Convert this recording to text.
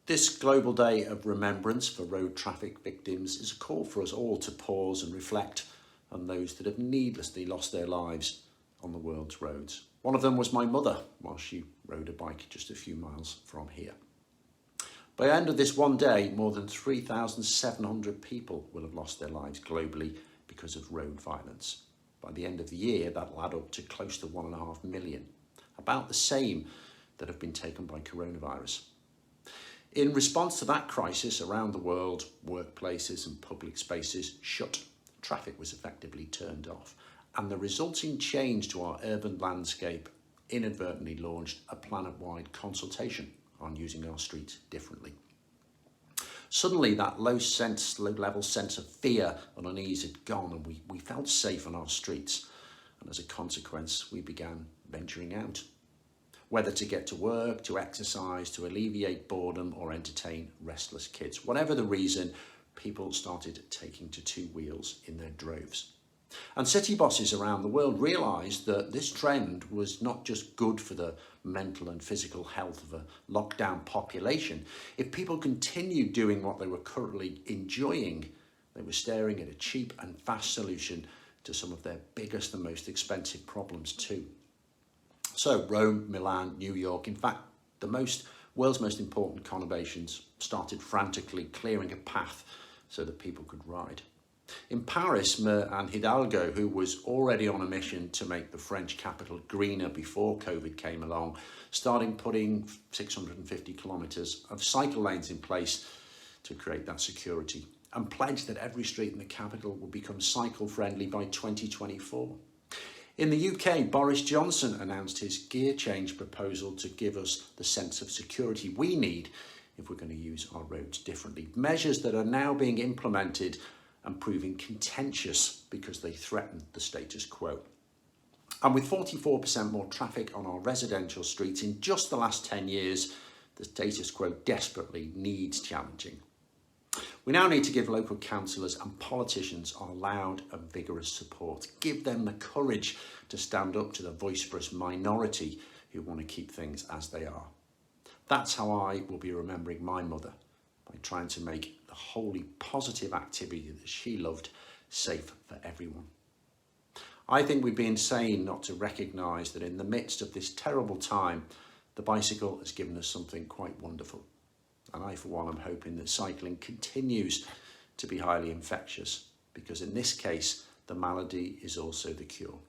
This Global Day of Remembrance for road traffic victims is a call for us all to pause and reflect on those that have needlessly lost their lives on the world's roads. One of them was my mother while she rode a bike just a few miles from here. By the end of this one day, more than 3,700 people will have lost their lives globally because of road violence. By the end of the year, that'll add up to close to 1.5 million, about the same that have been taken by coronavirus. In response to that crisis around the world, workplaces and public spaces shut. Traffic was effectively turned off, and the resulting change to our urban landscape inadvertently launched a planet-wide consultation on using our streets differently. Suddenly that low-level sense of fear and unease had gone, and we felt safe on our streets. And as a consequence, we began venturing out. Whether to get to work, to exercise, to alleviate boredom or entertain restless kids. Whatever the reason, people started taking to two wheels in their droves. And city bosses around the world realised that this trend was not just good for the mental and physical health of a lockdown population. If people continued doing what they were currently enjoying, they were staring at a cheap and fast solution to some of their biggest and most expensive problems too. So Rome, Milan, New York, in fact, the world's most important conurbations started frantically clearing a path so that people could ride. In Paris, Anne Hidalgo, who was already on a mission to make the French capital greener before COVID came along, started putting 650 kilometres of cycle lanes in place to create that security, and pledged that every street in the capital will become cycle friendly by 2024. In the UK, Boris Johnson announced his gear change proposal to give us the sense of security we need if we're going to use our roads differently. Measures that are now being implemented and proving contentious because they threaten the status quo. And with 44% more traffic on our residential streets in just the last 10 years, the status quo desperately needs challenging. We now need to give local councillors and politicians our loud and vigorous support. Give them the courage to stand up to the vociferous minority who want to keep things as they are. That's how I will be remembering my mother, by trying to make the wholly positive activity that she loved safe for everyone. I think we'd be insane not to recognise that in the midst of this terrible time, the bicycle has given us something quite wonderful. And I, for one, am hoping that cycling continues to be highly infectious, because in this case, the malady is also the cure.